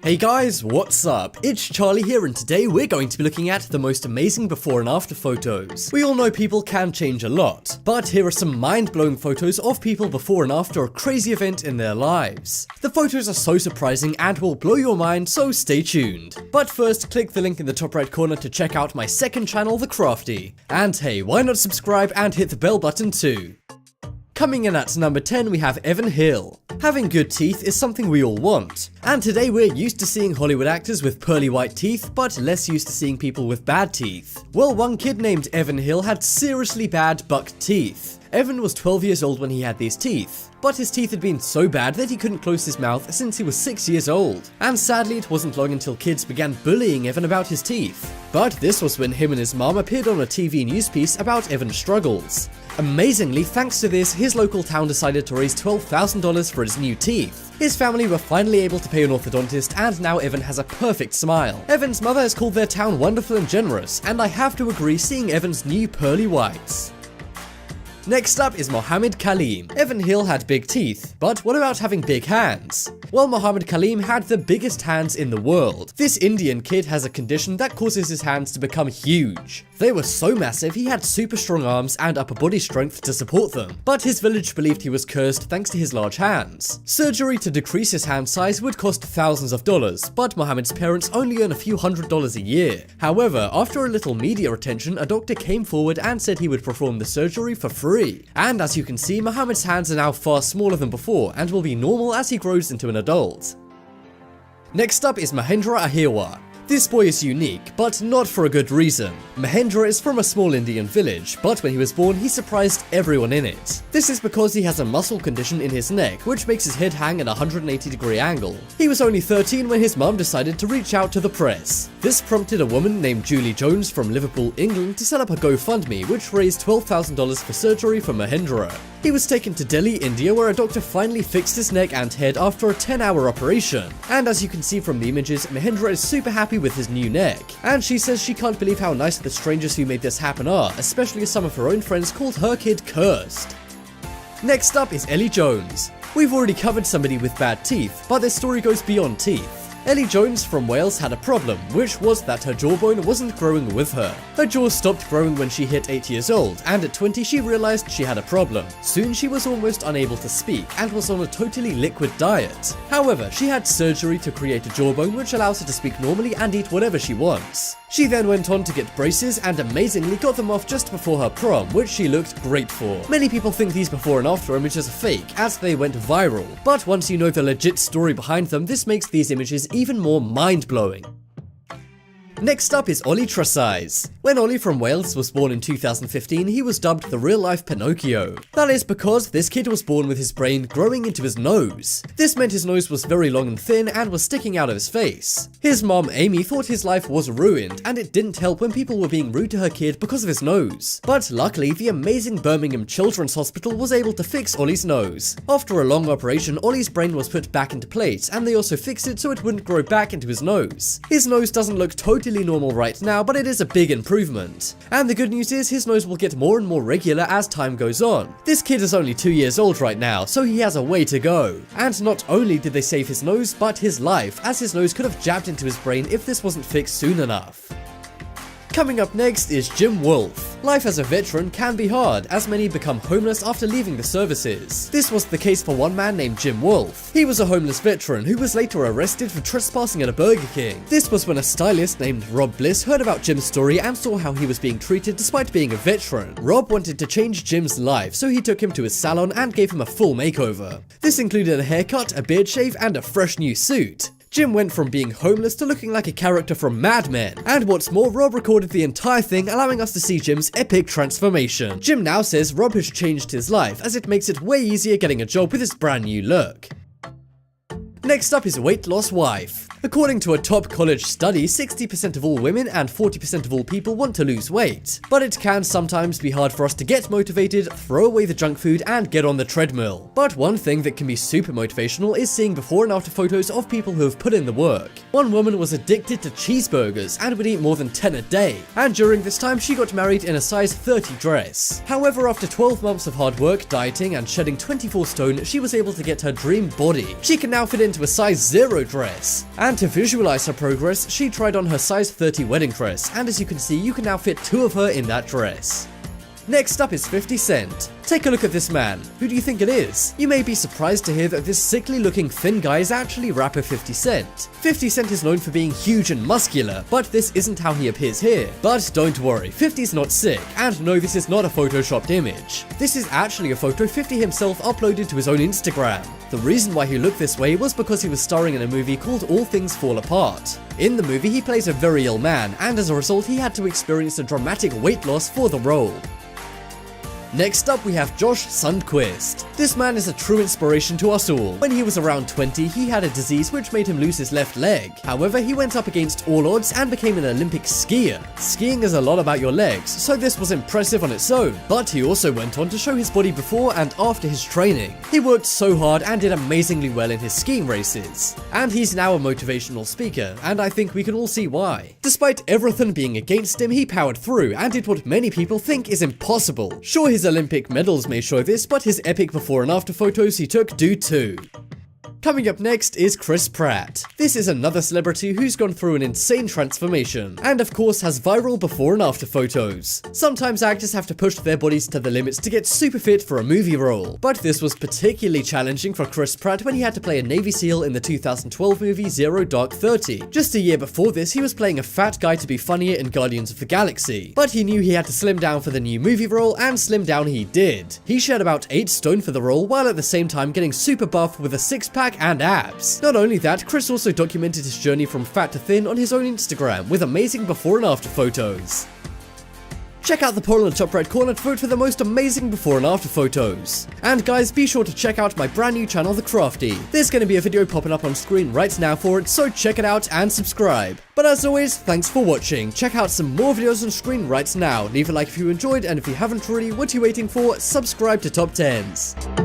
Hey guys, what's up? It's Charlie here, and today we're going to be looking at the most amazing before and after photos. We all know people can change a lot, but here are some mind-blowing photos of people before and after a crazy event in their lives. The photos are so surprising and will blow your mind, so stay tuned. But first, click the link in the top right corner to check out my second channel, The Crafty. And hey, why not subscribe and hit the bell button too? Coming in at number 10, we have Evan Hill. Having good teeth is something we all want, and today we're used to seeing Hollywood actors with pearly white teeth, but less used to seeing people with bad teeth. Well, one kid named Evan Hill had seriously bad buck teeth. Evan was 12 years old when he had these teeth, but his teeth had been so bad that he couldn't close his mouth since he was 6 years old. And sadly, it wasn't long until kids began bullying Evan about his teeth. But this was when him and his mom appeared on a TV news piece about Evan's struggles. Amazingly, thanks to this, his local town decided to raise $12,000 for his new teeth. His family were finally able to pay an orthodontist, and now Evan has a perfect smile. Evan's mother has called their town wonderful and generous, and I have to agree seeing Evan's new pearly whites. Next up is Mohammed Kaleem. Evan Hill had big teeth, but what about having big hands? Well, Mohammed Kaleem had the biggest hands in the world. This Indian kid has a condition that causes his hands to become huge. They were so massive he had super strong arms and upper body strength to support them, but his village believed he was cursed thanks to his large hands. Surgery to decrease his hand size would cost thousands of dollars, but Mohammed's parents only earn a few $100s a year. However, after a little media attention, a doctor came forward and said he would perform the surgery for free. And as you can see, Mohammed's hands are now far smaller than before and will be normal as he grows into an adult. Next up is Mahendra Ahirwar. This boy is unique, but not for a good reason. Mahendra is from a small Indian village, but when he was born, he surprised everyone in it. This is because he has a muscle condition in his neck, which makes his head hang at a 180-degree angle. He was only 13 when his mum decided to reach out to the press. This prompted a woman named Julie Jones from Liverpool, England, to set up a GoFundMe, which raised $12,000 for surgery for Mahendra. He was taken to Delhi, India, where a doctor finally fixed his neck and head after a 10-hour operation. And as you can see from the images, Mahendra is super happy with his new neck. And she says she can't believe how nice the strangers who made this happen are, especially as some of her own friends called her kid cursed. Next up is Ellie Jones. We've already covered somebody with bad teeth, but this story goes beyond teeth. Ellie Jones from Wales had a problem, which was that her jawbone wasn't growing with her. Her jaw stopped growing when she hit 8 years old, and at 20 she realized she had a problem. Soon she was almost unable to speak and was on a totally liquid diet. However, she had surgery to create a jawbone which allows her to speak normally and eat whatever she wants. She then went on to get braces and amazingly got them off just before her prom, which she looked great for. Many people think these before and after images are fake, as they went viral, but once you know the legit story behind them, this makes these images even more mind-blowing. Next up is Ollie Tresize. When Ollie from Wales was born in 2015, he was dubbed the real-life Pinocchio. That is because this kid was born with his brain growing into his nose. This meant his nose was very long and thin and was sticking out of his face. His mom, Amy, thought his life was ruined, and it didn't help when people were being rude to her kid because of his nose. But luckily, the amazing Birmingham Children's Hospital was able to fix Ollie's nose. After a long operation, Ollie's brain was put back into place, and they also fixed it so it wouldn't grow back into his nose. His nose doesn't look totally normal right now, but it is a big improvement. And the good news is his nose will get more and more regular as time goes on. This kid is only 2 years old right now, so he has a way to go. And not only did they save his nose, but his life, as his nose could have jabbed into his brain if this wasn't fixed soon enough. Coming up next is Jim Wolfe. Life as a veteran can be hard, as many become homeless after leaving the services. This was the case for one man named Jim Wolfe. He was a homeless veteran who was later arrested for trespassing at a Burger King. This was when a stylist named Rob Bliss heard about Jim's story and saw how he was being treated despite being a veteran. Rob wanted to change Jim's life, so he took him to his salon and gave him a full makeover. This included a haircut, a beard shave, and a fresh new suit. Jim went from being homeless to looking like a character from Mad Men. And what's more, Rob recorded the entire thing, allowing us to see Jim's epic transformation. Jim now says Rob has changed his life, as it makes it way easier getting a job with his brand new look. Next up is Weight Loss Wife. According to a top college study, 60% of all women and 40% of all people want to lose weight. But it can sometimes be hard for us to get motivated, throw away the junk food, and get on the treadmill. But one thing that can be super motivational is seeing before and after photos of people who have put in the work. One woman was addicted to cheeseburgers and would eat more than 10 a day. And during this time, she got married in a size 30 dress. However, after 12 months of hard work, dieting, and shedding 24 stone, she was able to get her dream body. She can now fit in into a size 0 dress. And to visualize her progress, she tried on her size 30 wedding dress, and as you can see, you can now fit 2 of her in that dress. Next up is 50 Cent. Take a look at this man. Who do you think it is? You may be surprised to hear that this sickly looking thin guy is actually rapper 50 Cent. 50 Cent is known for being huge and muscular, but this isn't how he appears here. But don't worry, 50's not sick, and no, this is not a photoshopped image. This is actually a photo 50 himself uploaded to his own Instagram. The reason why he looked this way was because he was starring in a movie called All Things Fall Apart. In the movie, he plays a very ill man, and as a result, he had to experience a dramatic weight loss for the role. Next up, we have Josh Sundquist. This man is a true inspiration to us all. When he was around 20, he had a disease which made him lose his left leg. However, he went up against all odds and became an Olympic skier. Skiing is a lot about your legs, so this was impressive on its own. But he also went on to show his body before and after his training. He worked so hard and did amazingly well in his skiing races. And he's now a motivational speaker, and I think we can all see why. Despite everything being against him, he powered through and did what many people think is impossible. Sure, his Olympic medals may show this, but his epic before and after photos he took do too. Coming up next is Chris Pratt. This is another celebrity who's gone through an insane transformation, and of course has viral before and after photos. Sometimes actors have to push their bodies to the limits to get super fit for a movie role, but this was particularly challenging for Chris Pratt when he had to play a Navy SEAL in the 2012 movie Zero Dark 30. Just a year before this, he was playing a fat guy to be funnier in Guardians of the Galaxy, but he knew he had to slim down for the new movie role, and slim down he did. He shed about 8 stone for the role, while at the same time getting super buff with a six-pack and abs. Not only that, Chris also documented his journey from fat to thin on his own Instagram with amazing before and after photos. Check out the poll in the top right corner to vote for the most amazing before and after photos. And guys, be sure to check out my brand new channel, The Crafty. There's going to be a video popping up on screen right now for it, so check it out and subscribe. But as always, thanks for watching. Check out some more videos on screen right now. Leave a like if you enjoyed, and if you haven't already, what are you waiting for? Subscribe to Top 10s.